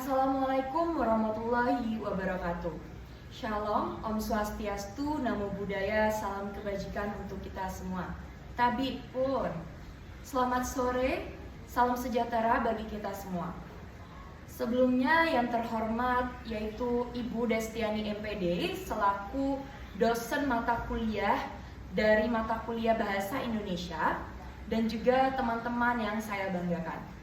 Assalamualaikum warahmatullahi wabarakatuh. Shalom, Om Swastiastu, Namo Buddhaya, salam kebajikan untuk kita semua. Tabib pun, selamat sore, salam sejahtera bagi kita semua. Sebelumnya yang terhormat yaitu Ibu Destiani MPD selaku dosen mata kuliah dari mata kuliah Bahasa Indonesia dan juga teman-teman yang saya banggakan.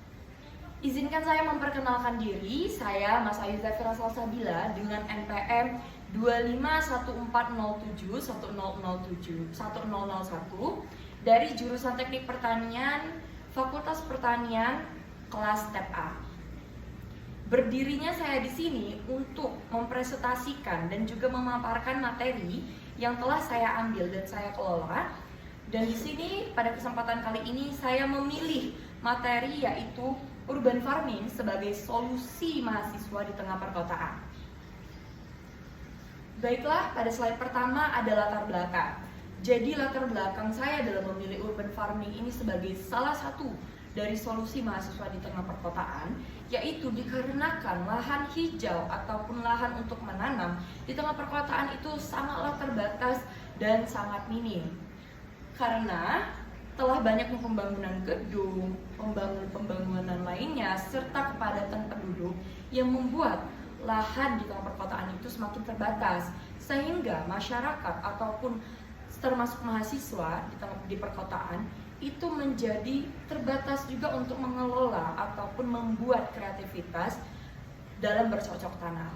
Izinkan saya memperkenalkan diri, saya Mas Ayu Zafira Salsabila dengan NPM 2514071001 dari jurusan Teknik Pertanian, Fakultas Pertanian, kelas Step A. Berdirinya saya di sini untuk mempresentasikan dan juga memaparkan materi yang telah saya ambil dan saya kelola. Dan di sini pada kesempatan kali ini saya memilih materi yaitu urban farming sebagai solusi mahasiswa di tengah perkotaan. Baiklah, pada slide pertama ada latar belakang. Jadi latar belakang saya dalam memilih urban farming ini sebagai salah satu dari solusi mahasiswa di tengah perkotaan, yaitu dikarenakan lahan hijau ataupun lahan untuk menanam di tengah perkotaan itu sangatlah terbatas dan sangat minim. Karena telah banyaknya pembangunan gedung, pembangunan lainnya, serta kepadatan penduduk yang membuat lahan di tengah perkotaan itu semakin terbatas, sehingga masyarakat ataupun termasuk mahasiswa di perkotaan itu menjadi terbatas juga untuk mengelola ataupun membuat kreativitas dalam bercocok tanam.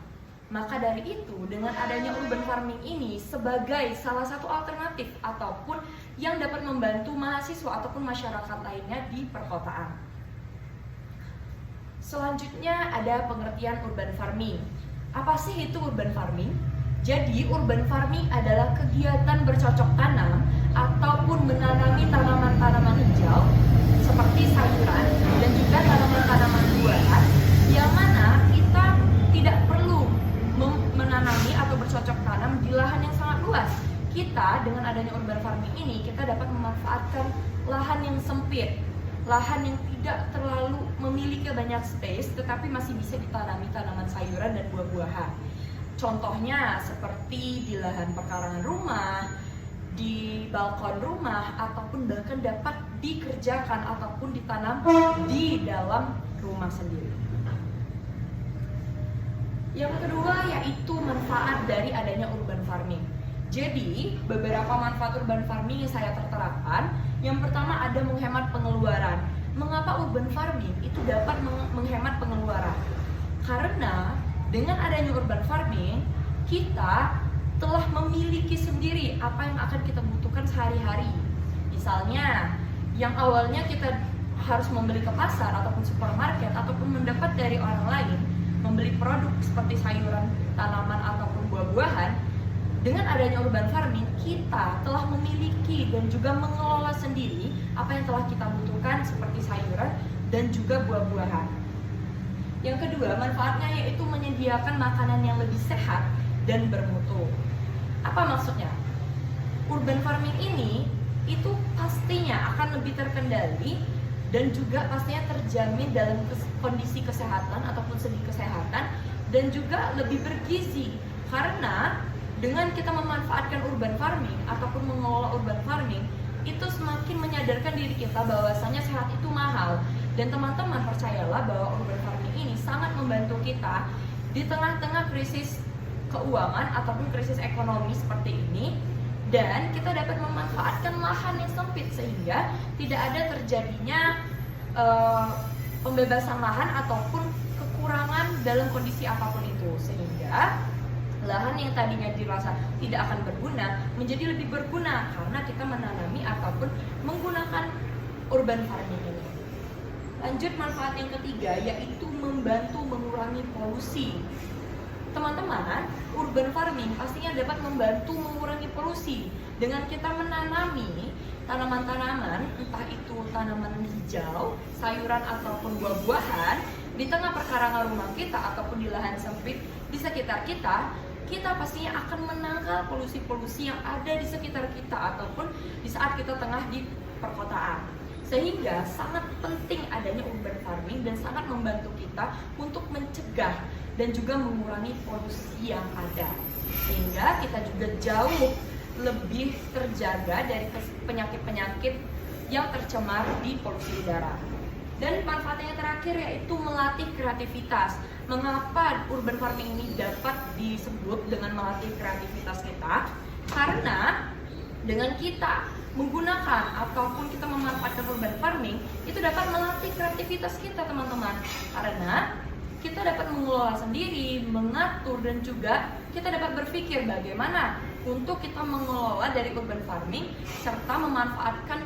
Maka dari itu, dengan adanya urban farming ini sebagai salah satu alternatif ataupun yang dapat membantu mahasiswa ataupun masyarakat lainnya di perkotaan. Selanjutnya ada pengertian urban farming. Apa sih itu urban farming? Jadi urban farming adalah kegiatan bercocok tanam ataupun menanami tanaman-tanaman hijau seperti sayuran dan juga tanaman-tanaman buahan yang mana kita tidak perlu menanami atau bercocok tanam di lahan yang sangat luas. Kita dengan adanya urban farming ini kita dapat memanfaatkan lahan yang sempit, lahan yang tidak terlalu memiliki banyak space tetapi masih bisa ditanami tanaman sayuran dan buah-buahan. Contohnya seperti di lahan pekarangan rumah, di balkon rumah, ataupun bahkan dapat dikerjakan ataupun ditanam di dalam rumah sendiri. Yang kedua yaitu manfaat dari adanya urban farming. Jadi beberapa manfaat urban farming yang saya terterapkan. Yang pertama ada menghemat pengeluaran. Mengapa urban farming itu dapat menghemat pengeluaran? Karena dengan adanya urban farming kita telah memiliki sendiri apa yang akan kita butuhkan sehari-hari. Misalnya yang awalnya kita harus membeli ke pasar ataupun supermarket ataupun mendapat dari orang lain, membeli produk seperti sayuran, tanaman, ataupun buah-buahan. Dengan adanya urban farming, kita telah memiliki dan juga mengelola sendiri apa yang telah kita butuhkan seperti sayuran dan juga buah-buahan. Yang kedua, manfaatnya yaitu menyediakan makanan yang lebih sehat dan bermutu. Apa maksudnya? Urban farming ini itu pastinya akan lebih terkendali dan juga pastinya terjamin dalam kondisi kesehatan ataupun segi kesehatan dan juga lebih bergizi. Karena dengan kita memanfaatkan urban farming ataupun mengelola urban farming itu semakin menyadarkan diri kita bahwasanya sehat itu mahal. Dan teman-teman percayalah bahwa urban farming ini sangat membantu kita di tengah-tengah krisis keuangan ataupun krisis ekonomi seperti ini. Dan kita dapat memanfaatkan lahan yang sempit sehingga tidak ada terjadinya pembebasan lahan ataupun kekurangan dalam kondisi apapun itu, sehingga lahan yang tadinya dirasa tidak akan berguna menjadi lebih berguna karena kita menanami ataupun menggunakan urban farming ini. Lanjut, manfaat yang ketiga yaitu membantu mengurangi polusi. Teman-teman, urban farming pastinya dapat membantu mengurangi polusi dengan kita menanami tanaman-tanaman, entah itu tanaman hijau, sayuran ataupun buah-buahan di tengah perkarangan rumah kita ataupun di lahan sempit di sekitar kita. Kita pastinya akan menangkal polusi-polusi yang ada di sekitar kita ataupun di saat kita tengah di perkotaan. Sehingga sangat penting adanya urban farming dan sangat membantu kita untuk mencegah dan juga mengurangi polusi yang ada. Sehingga kita juga jauh lebih terjaga dari penyakit-penyakit yang tercemar di polusi udara. Dan manfaatnya terakhir yaitu melatih kreativitas. Mengapa urban farming ini dapat disebut dengan melatih kreativitas kita? Karena dengan kita menggunakan ataupun kita memanfaatkan urban farming, itu dapat melatih kreativitas kita, teman-teman. Karena kita dapat mengelola sendiri, mengatur, dan juga kita dapat berpikir bagaimana untuk kita mengelola dari urban farming serta memanfaatkan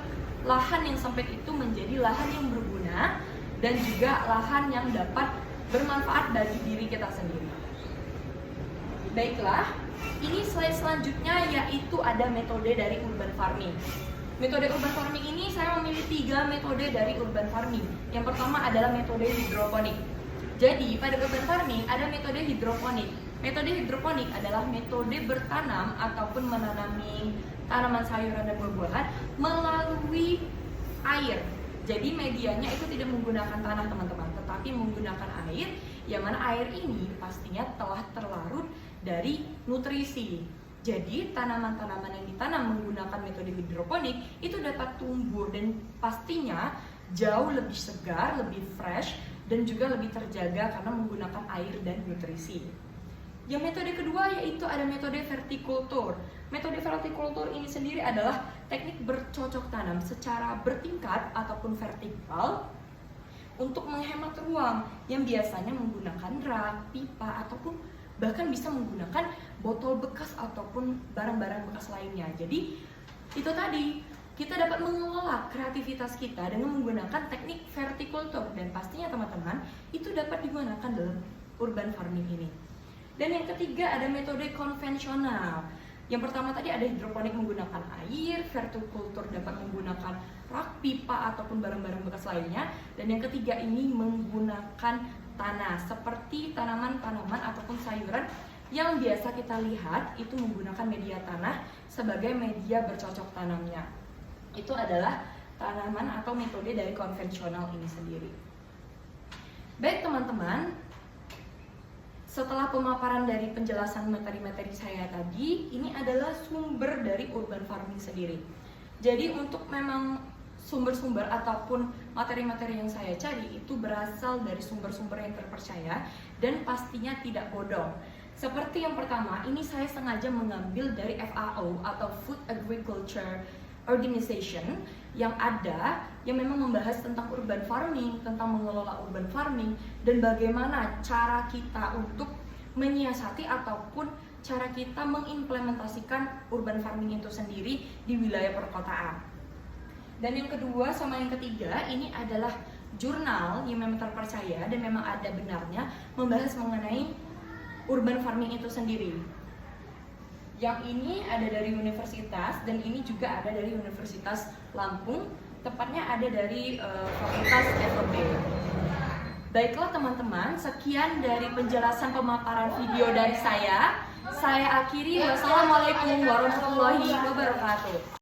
lahan yang sempit itu menjadi lahan yang berguna dan juga lahan yang dapat bermanfaat bagi diri kita sendiri. Baiklah, ini slide selanjutnya yaitu ada metode dari urban farming. Metode urban farming ini saya memilih 3 metode dari urban farming. Yang pertama adalah metode hidroponik. Jadi pada urban farming ada metode hidroponik. Metode hidroponik adalah metode bertanam ataupun menanami tanaman sayuran dan buah-buahan melalui air. Jadi medianya itu tidak menggunakan tanah, teman-teman, tetapi menggunakan air, yang mana air ini pastinya telah terlarut dari nutrisi. Jadi tanaman-tanaman yang ditanam menggunakan metode hidroponik itu dapat tumbuh dan pastinya jauh lebih segar, lebih fresh, dan juga lebih terjaga karena menggunakan air dan nutrisi. Yang metode kedua yaitu ada metode vertikultur. Metode vertikultur ini sendiri adalah teknik bercocok tanam secara bertingkat ataupun vertikal untuk menghemat ruang yang biasanya menggunakan rak, pipa, ataupun bahkan bisa menggunakan botol bekas ataupun barang-barang bekas lainnya. Jadi itu tadi, kita dapat mengelola kreativitas kita dengan menggunakan teknik vertikultur dan pastinya teman-teman itu dapat digunakan dalam urban farming ini. Dan yang ketiga ada metode konvensional. Yang pertama tadi ada hidroponik menggunakan air, vertikultur dapat menggunakan rak, pipa, ataupun barang-barang bekas lainnya. Dan yang ketiga ini menggunakan tanah, seperti tanaman-tanaman ataupun sayuran yang biasa kita lihat itu menggunakan media tanah sebagai media bercocok tanamnya. Itu adalah tanaman atau metode dari konvensional ini sendiri. Baik teman-teman, setelah pemaparan dari penjelasan materi-materi saya tadi, ini adalah sumber dari urban farming sendiri. Jadi untuk memang sumber-sumber ataupun materi-materi yang saya cari itu berasal dari sumber-sumber yang terpercaya dan pastinya tidak bodong. Seperti yang pertama, ini saya sengaja mengambil dari FAO atau Food Agriculture Organization yang ada, yang memang membahas tentang urban farming, tentang mengelola urban farming, dan bagaimana cara kita untuk menyiasati ataupun cara kita mengimplementasikan urban farming itu sendiri di wilayah perkotaan. Dan yang kedua sama yang ketiga, ini adalah jurnal yang memang terpercaya dan memang ada benarnya membahas mengenai urban farming itu sendiri. Yang ini ada dari universitas dan ini juga ada dari Universitas Lampung, tepatnya ada dari Fakultas FEB. Baiklah teman-teman, sekian dari penjelasan pemaparan video dari saya. Saya akhiri, wassalamualaikum warahmatullahi wabarakatuh.